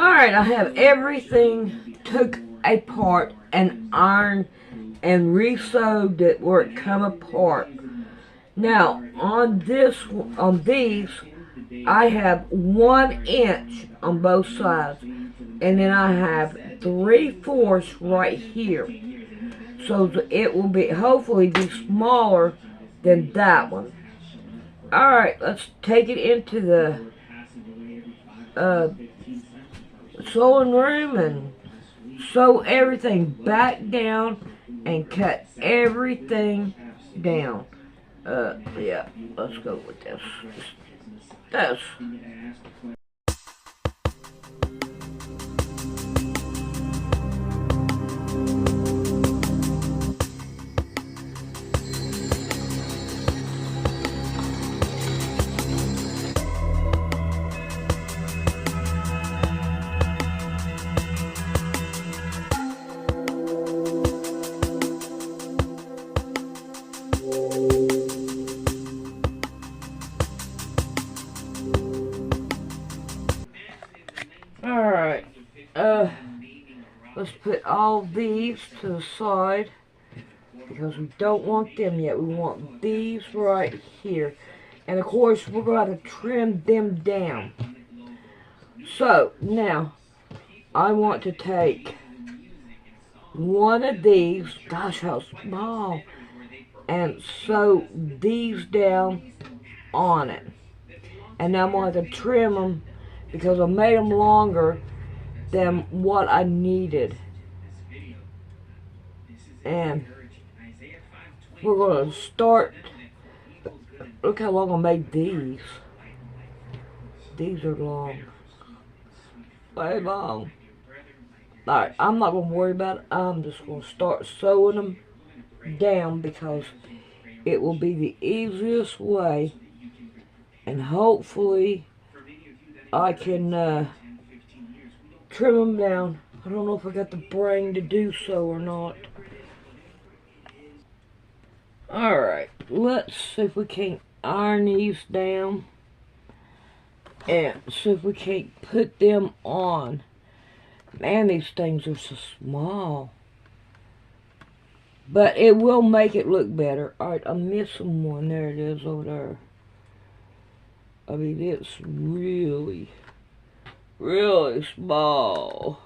Alright, I have everything took apart and ironed and re-sewed it where it come apart. Now, on these, I have 1 inch on both sides. And then I have 3/4 right here. So it will be, hopefully be smaller than that one. Alright, let's take it into the sewing room and sew everything back down and cut everything down. Yeah, let's go with this. This. Alright, let's put all these to the side because we don't want them yet. We want these right here. And of course, we're going to trim them down. So, now, I want to take one of these, gosh how small, and sew these down on it. And now I'm going to trim them because I made them longer than what I needed. And we're going to start. Look how long I made these. These are long. Way long. Alright, I'm not going to worry about it. I'm just going to start sewing them down because it will be the easiest way. And hopefully I can trim them down. I don't know if I got the brain to do so or not. Alright, let's see if we can't iron these down. And see if we can't put them on. Man, these things are so small. But it will make it look better. Alright, I'm missing one. There it is over there. I mean, it's really, really small.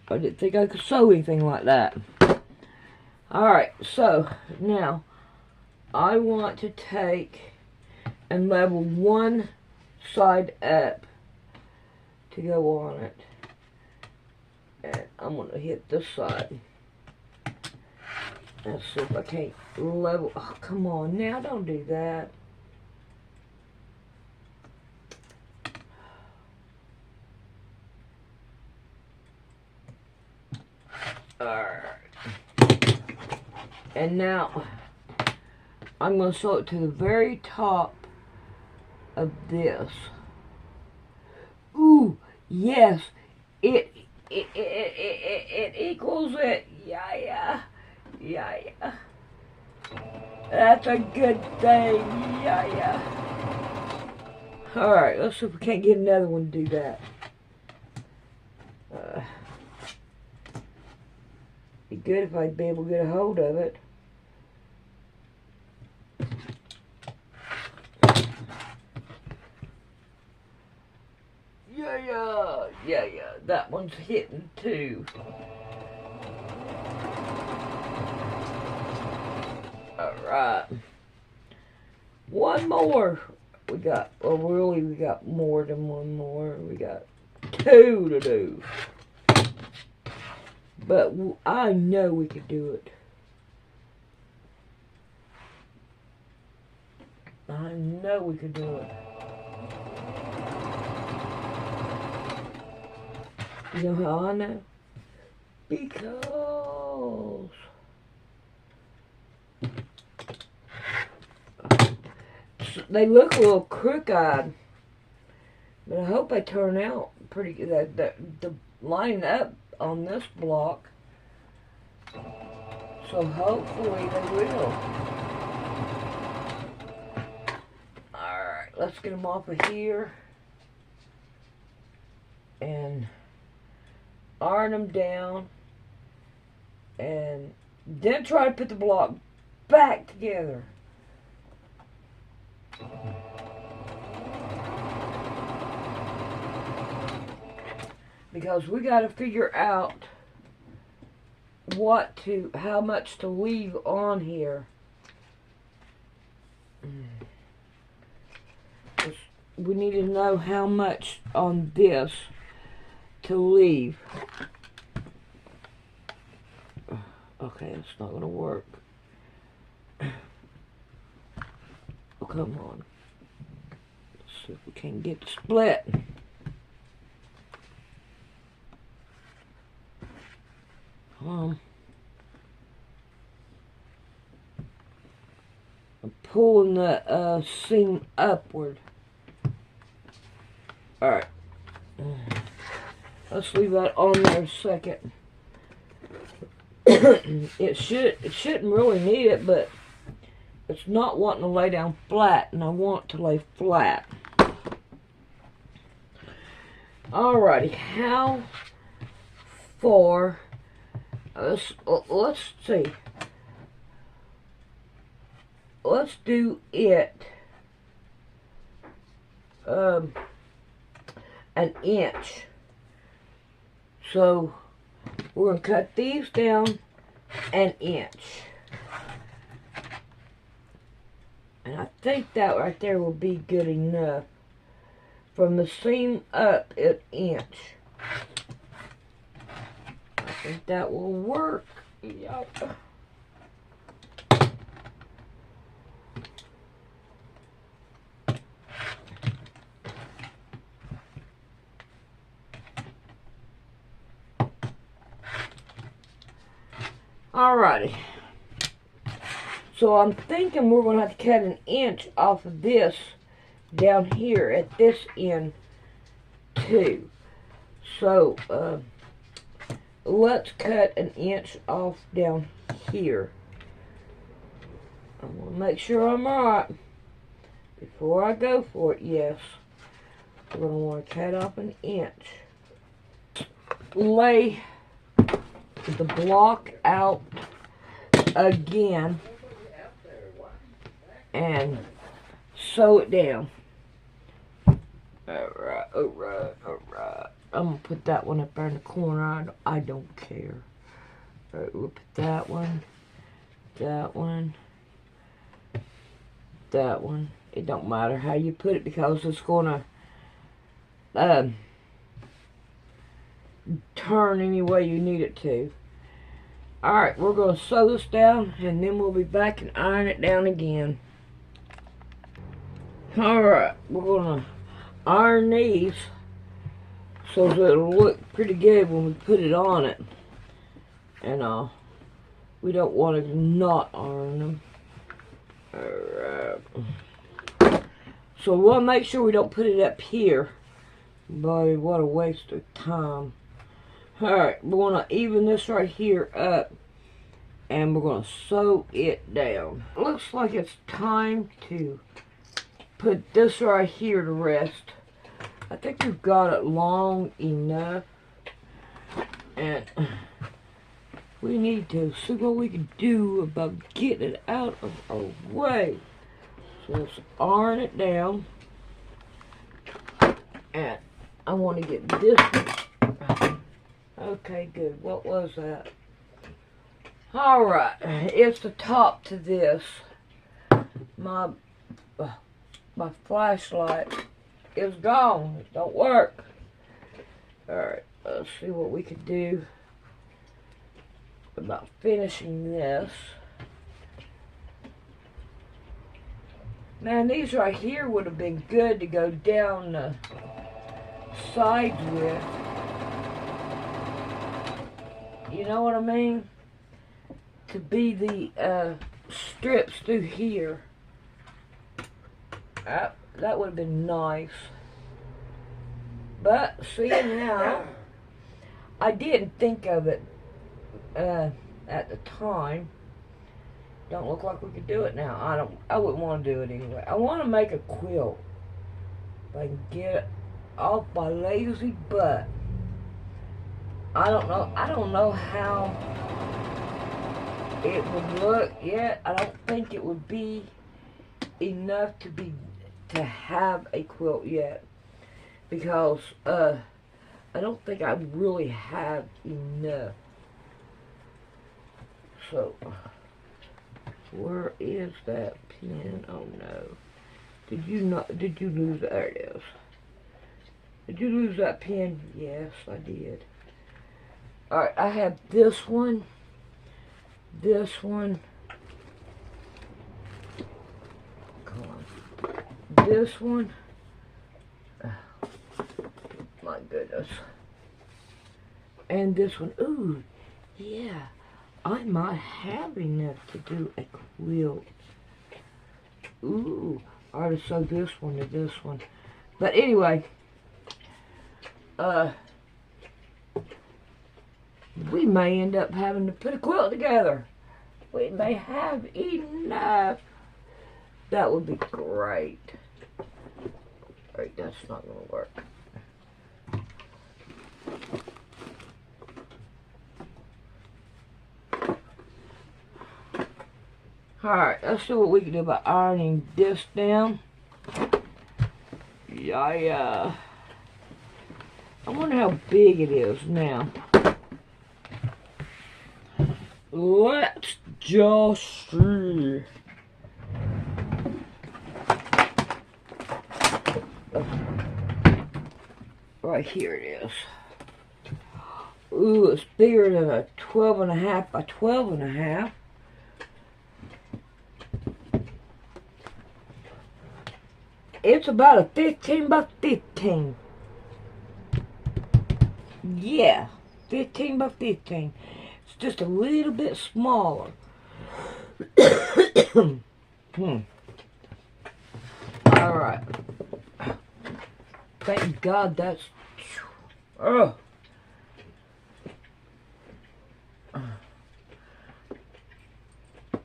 I didn't think I could sew anything like that. Alright, so now I want to take and level one side up to go on it. And I'm going to hit this side. Let's see if I can't level. Oh, come on now, don't do that. Alright. And now I'm going to sew it to the very top of this. Ooh, yes, it equals it. Yeah. That's a good thing. Yeah. Alright, let's see if we can't get another one to do that. Be good if I'd be able to get a hold of it. Yeah, that one's hitting too. Alright. One more. We got, well really we got more than one more. We got 2 to do. But I know we could do it. I know we could do it. You know how I know? Because they look a little crook-eyed, but I hope they turn out pretty good. The line up on this block, so hopefully they will. Alright, let's get them off of here. and iron them down, and then try to put the block back together. Because we got to figure out how much to leave on here. We need to know how much on this to leave. Okay, it's not going to work. Oh, come on. Let's see if we can get it split. I'm pulling the seam upward. Alright. Let's leave that on there a second. It shouldn't really need it, but it's not wanting to lay down flat, and I want it to lay flat. Alrighty, how far? Let's see. Let's do it an inch. So we're going to cut these down an inch. And I think that right there will be good enough. From the seam up an inch. I think that will work. Yep. Alrighty. So I'm thinking we're going to have to cut an inch off of this down here at this end too. So let's cut an inch off down here. I'm going to make sure I'm right before I go for it. Yes, we're going to want to cut off an inch. Lay the block out again and sew it down. Alright. I'm going to put that one up there in the corner. I don't care. Alright, we'll put that one. It don't matter how you put it because it's going to turn any way you need it to. Alright, we're going to sew this down and then we'll be back and iron it down again. Alright, we're going to iron these so that it'll look pretty good when we put it on it. And we don't want to not iron them. Alright. So we want to make sure we don't put it up here. Boy, what a waste of time. Alright, we're going to even this right here up. And we're going to sew it down. Looks like it's time to put this right here to rest. I think we've got it long enough. And we need to see what we can do about getting it out of our way. So let's iron it down. And I want to get this one. Okay, good. What was that? Alright, it's the top to this. My flashlight is gone. It don't work. Alright, let's see what we can do about finishing this. Man, these right here would have been good to go down the sides with. You know what I mean? To be the strips through here. That would have been nice. But seeing how I didn't think of it at the time. Don't look like we could do it now. I wouldn't want to do it anyway. I want to make a quilt. If I can get off my lazy butt. I don't know how it would look yet. I don't think it would be enough to have a quilt yet, because I don't think I really have enough. So where is that pen? Oh no. Did you lose it? There it is. Did you lose that pen? Yes, I did. Alright, I have this one. This one. Come on. This one. Oh, my goodness. And this one. Ooh, yeah. I might have enough to do a quilt. Ooh. I already sewed this one to this one. But anyway. We may end up having to put a quilt together. We may have enough. That would be great. Wait, that's not going to work. Alright, let's see what we can do about ironing this down. Yeah. I wonder how big it is now. Let's just see. Right here it is. Ooh, it's bigger than a 12.5 by 12.5. It's about a 15 by 15. Yeah, 15 by 15. It's just a little bit smaller. Alright. Thank God that's... Oh.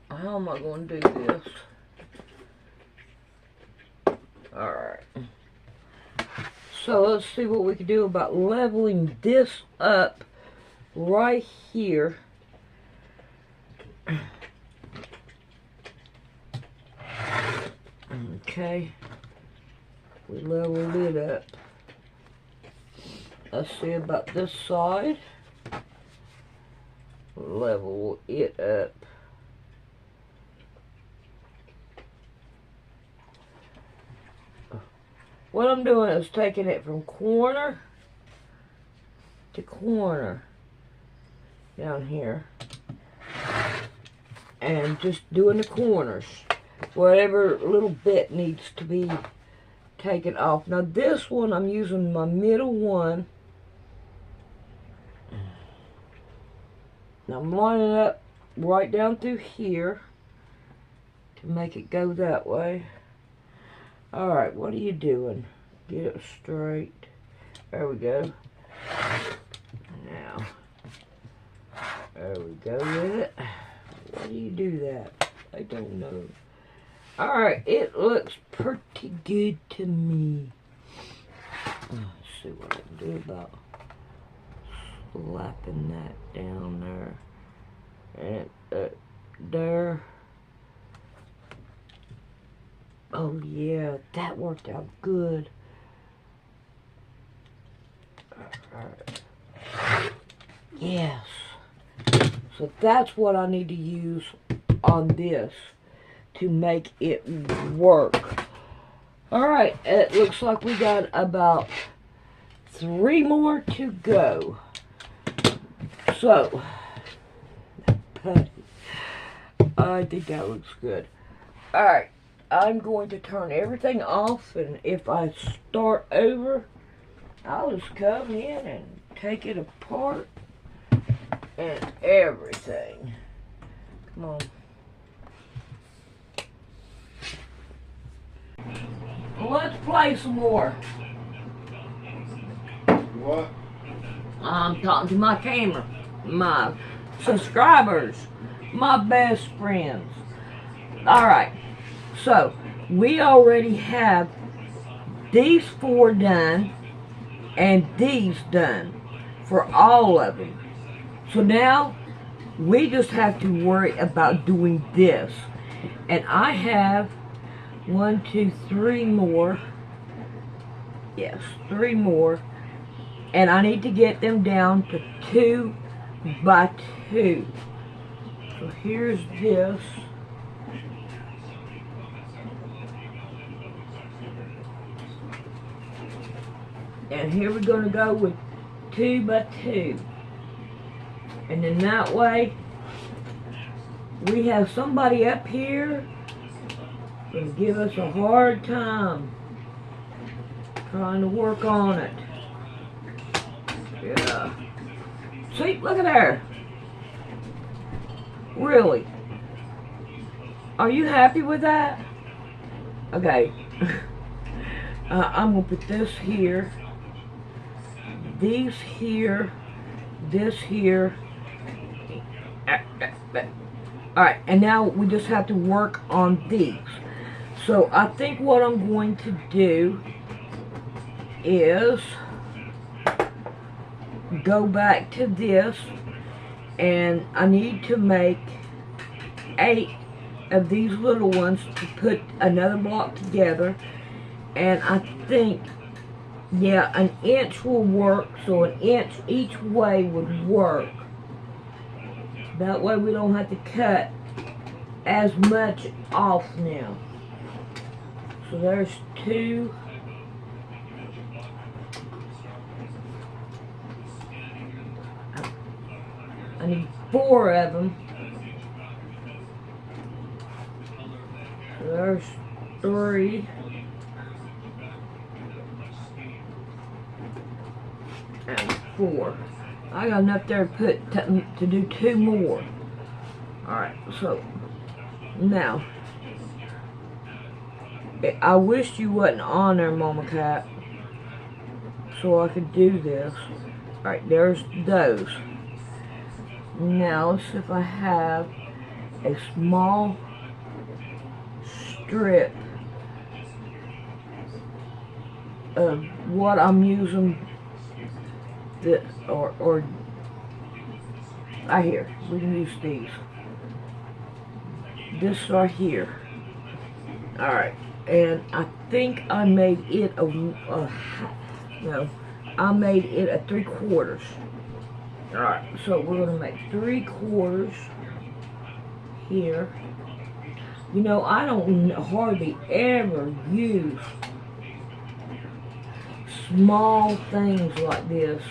How am I going to do this? Alright. So let's see what we can do about leveling this up right here. Okay. We leveled it up. Let's see about this side. Level it up. What I'm doing is taking it from corner to corner down here and just doing the corners. Whatever little bit needs to be taken off. Now this one, I'm using my middle one. Now I'm lining up right down through here to make it go that way. Alright, what are you doing? Get it straight. There we go. Now, there we go with it. Why do you do that? I don't know. Alright, it looks pretty good to me. Let's see what I can do about slapping that down there. And there. Oh yeah, that worked out good. Alright. Yes. So that's what I need to use on this to make it work. Alright, it looks like we got about 3 more to go. So, I think that looks good. Alright. I'm going to turn everything off, and if I start over, I'll just come in and take it apart and everything. Come on. Let's play some more. What? I'm talking to my camera, my subscribers, my best friends. Alright. So, we already have these 4 done. and these done for all of them. So now we just have to worry about doing this. And I have 1, 2, 3 more. Yes, 3 more. And I need to get them down to 2 by 2. So here's this. And here we're going to go with 2 by 2. And then that way, we have somebody up here going to give us a hard time trying to work on it. Yeah. See, look at there. Really? Are you happy with that? Okay. I'm going to put this here. These here. This here. Alright, and now we just have to work on these. So I think what I'm going to do is go back to this, and I need to make 8 of these little ones to put another block together. And I think, yeah, an inch will work, so an inch each way would work. That way we don't have to cut as much off now. So there's 2. I need 4 of them. So there's 3. And 4. I got enough there to do 2 more. Alright, so now I wished you wasn't on there, Mama Cat, so I could do this. Alright, there's those. Now let's see if I have a small strip of what I'm using. Or right here, we can use these. This right here. Alright, and I think I made it I made it a 3/4. Alright, so we're going to make 3/4 here. You know, I don't hardly ever use small things like this.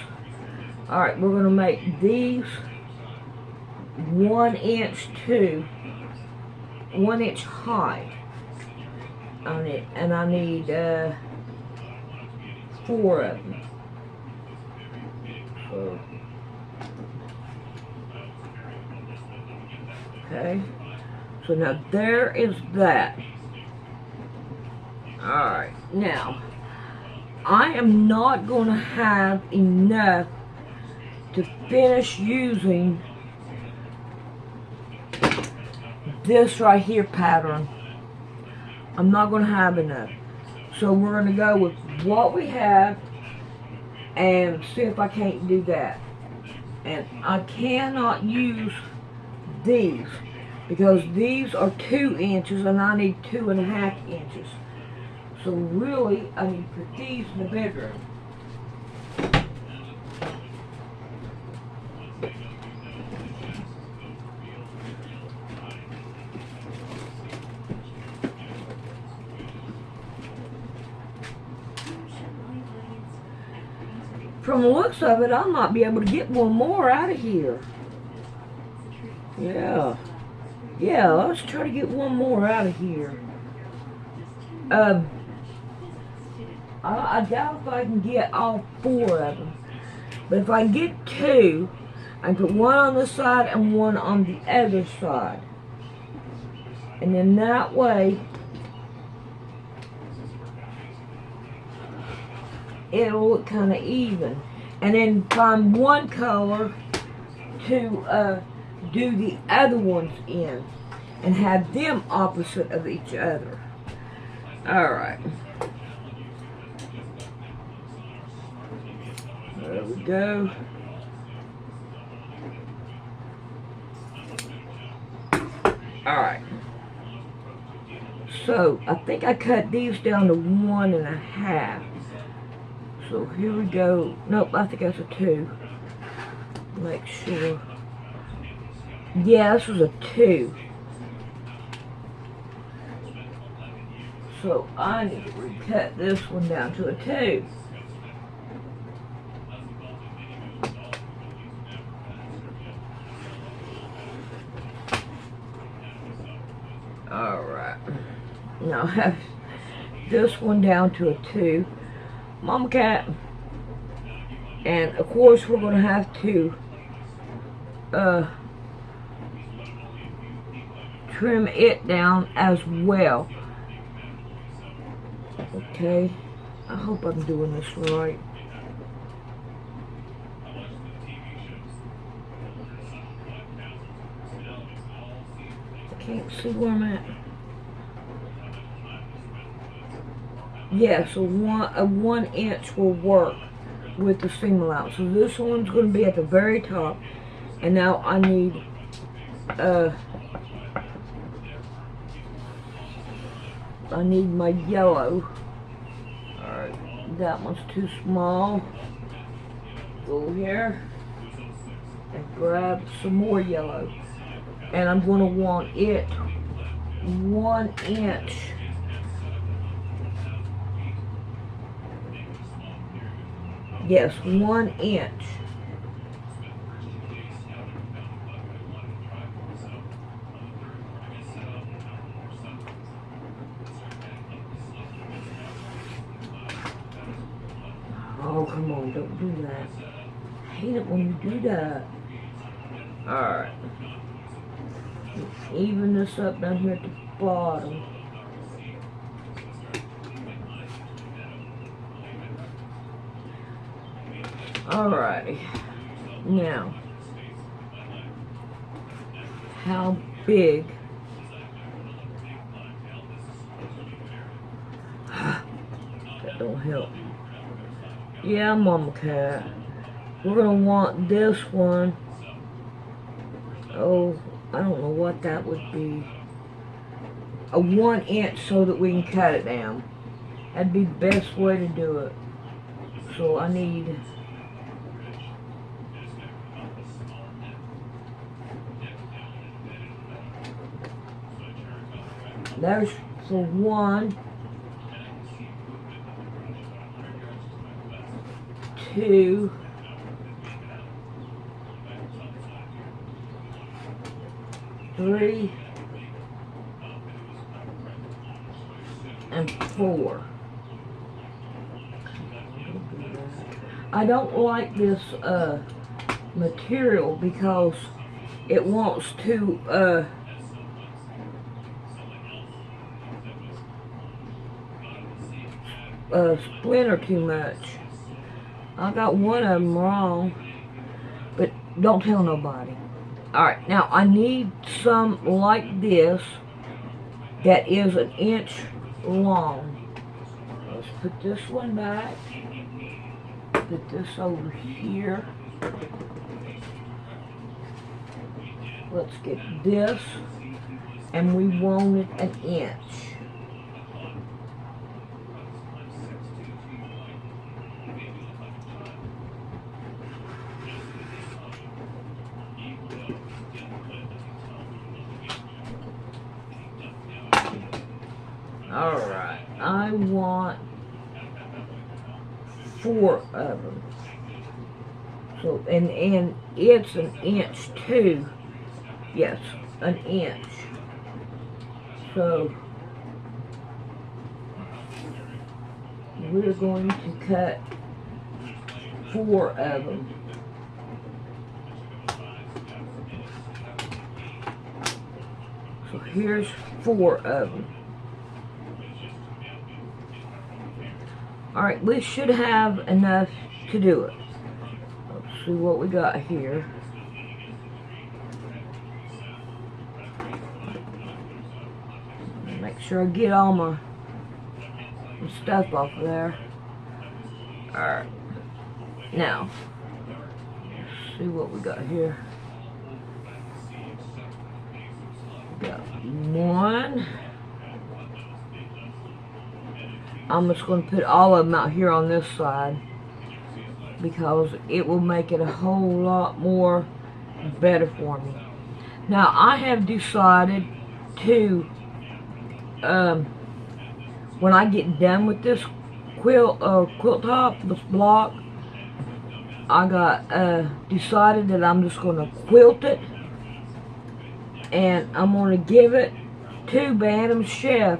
Alright, we're going to make these 1 inch to 1 inch high. And I need 4 of them. So, okay. So now there is that. Alright, now I am not going to have enough to finish using this right here pattern. I'm not going to have enough. So we're going to go with what we have and see if I can't do that. And I cannot use these because these are 2 inches and I need 2.5 inches. So really, I need to put these in the bedroom. From the looks of it, I might be able to get one more out of here. Yeah. Yeah, let's try to get one more out of here. I doubt if I can get all 4 of them. But if I get 2, I can put one on this side and one on the other side. And then that way, it'll look kind of even. And then find one color to do the other ones in. And have them opposite of each other. Alright. There we go. Alright. So, I think I cut these down to 1.5. So here we go. Nope, I think that's a 2. Make sure. Yeah, this was a 2. So I need to recut this one down to a 2. Alright. Now I have this one down to a 2. Mama cat. And of course we're going to have to trim it down as well. Okay, I hope I'm doing this right. I can't see where I'm at. Yeah, so a 1 inch will work with the seam allowance. So this one's going to be at the very top. And now I need my yellow. Alright, that one's too small. Go here and grab some more yellow. And I'm going to want it 1 inch. Yes, 1 inch. Oh, come on, don't do that. I hate it when you do that. Alright. Even this up down here at the bottom. Alrighty. Now, how big? That don't help. Yeah, Mama Cat. We're gonna want this one. Oh, I don't know what that would be. A 1 inch so that we can cut it down. That'd be the best way to do it. So I need there's for 1, 2, 3, and 4. I don't like this material because it wants to splinter too much. I got one of them wrong, but don't tell nobody. Alright, now I need some like this that is 1 inch long. Let's put this one back. Put this over here. Let's get this, and we want it 1 inch. Alright, I want 4 of them. So, and it's 1 inch too. Yes, 1 inch. So, we're going to cut 4 of them. So here's 4 of them. Alright, we should have enough to do it. Let's see what we got here. Make sure I get all my stuff off of there. Alright. Now, see what we got here. We got one. I'm just going to put all of them out here on this side because it will make it a whole lot more better for me. Now I have decided to, when I get done with this quilt top, this block, I got decided that I'm just going to quilt it, and I'm going to give it to Bantam Chef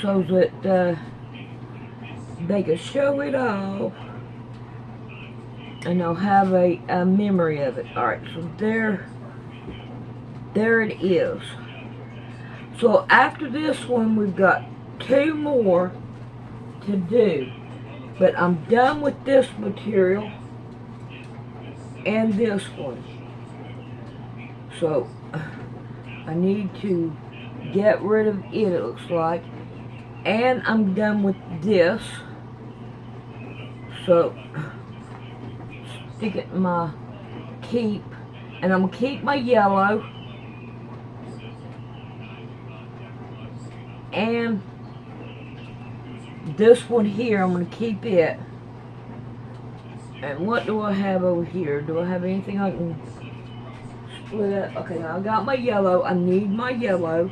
so that they can show it off and they'll have a memory of it. Alright, so there it is. So after this one, we've got 2 more to do. But I'm done with this material and this one. So I need to get rid of it looks like. And I'm done with this. So stick it in my keep. And I'm going to keep my yellow. And this one here, I'm going to keep it. And what do I have over here? Do I have anything I can split up? Okay, now I got my yellow. I need my yellow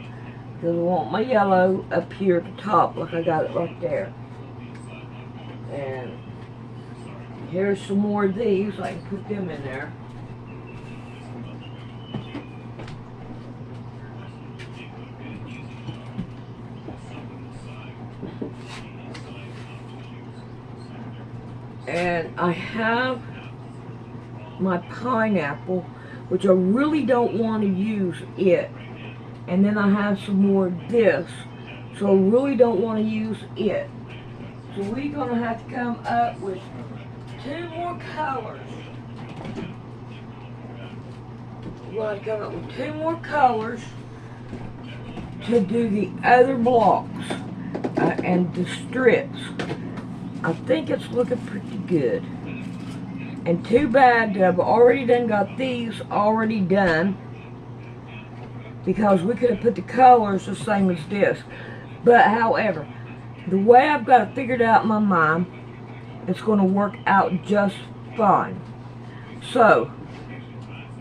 because I want my yellow up here at the top like I got it right there. And here's some more of these. I can put them in there. And I have my pineapple, which I really don't want to use it. And then I have some more of this, so I really don't want to use it. So we're going to have to come up with 2 more colors. We're going to come up with 2 more colors to do the other blocks and the strips. I think it's looking pretty good. And too bad that I've already got these already done, because we could have put the colors the same as this. But however, the way I've got it figured out in my mind, it's going to work out just fine. So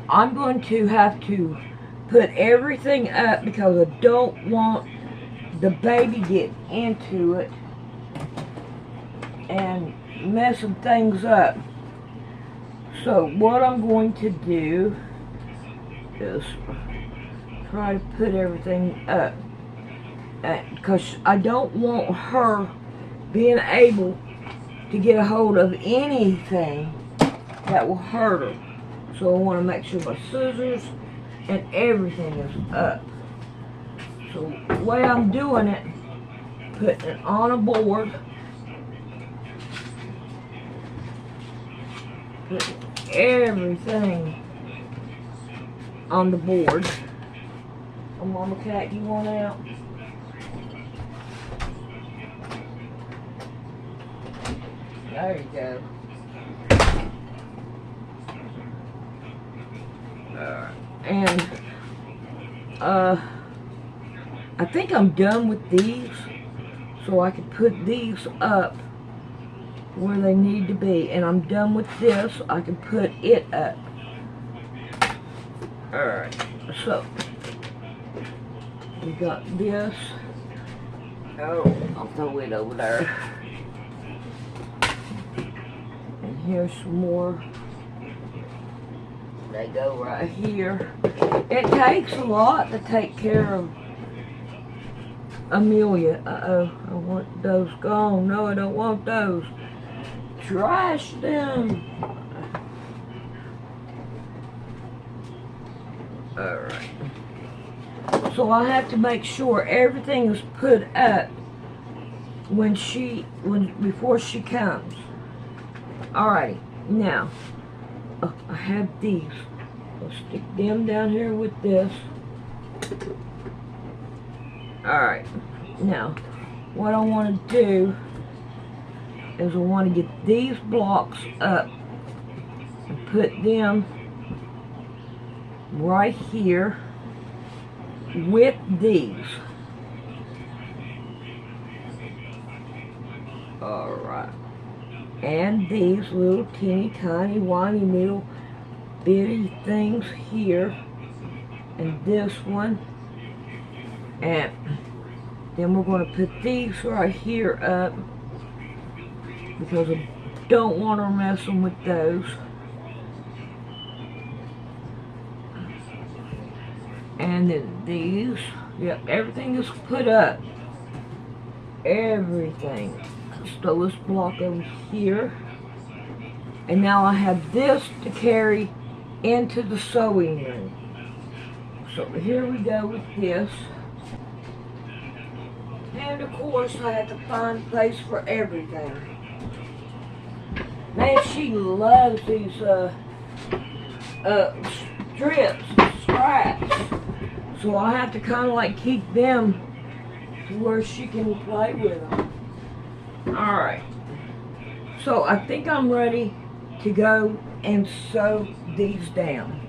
I'm going to have to put everything up because I don't want the baby to get into it and messing things up. So what I'm going to do is try to put everything up, because I don't want her being able to get a hold of anything that will hurt her. So I want to make sure my scissors and everything is up. So the way I'm doing it, putting it on a board, putting everything on the board. Oh, Mama Cat, you want out? There you go. And I think I'm done with these, so I can put these up where they need to be. And I'm done with this. I can put it up. Alright, so we got this. Oh, I'll throw it over there. And here's some more. They go right here. It takes a lot to take care of Amelia. Uh-oh, I want those gone. No, I don't want those. Trash them. Alright. So I have to make sure everything is put up before she comes. Alrighty, now I have these. I'll stick them down here with this. Alright, now what I want to do is I want to get these blocks up put them right here with these. Alright. And these little teeny tiny whiny little bitty things here. And this one. And then we're going to put these right here up, because I don't want to mess them with those. And then these. Yep, everything is put up. Everything. So this block over here. And now I have this to carry into the sewing room. So here we go with this. And of course I had to find a place for everything. Man, she loves these strips, scraps. So I have to kind of like keep them to where she can play with them. Alright. So I think I'm ready to go and sew these down.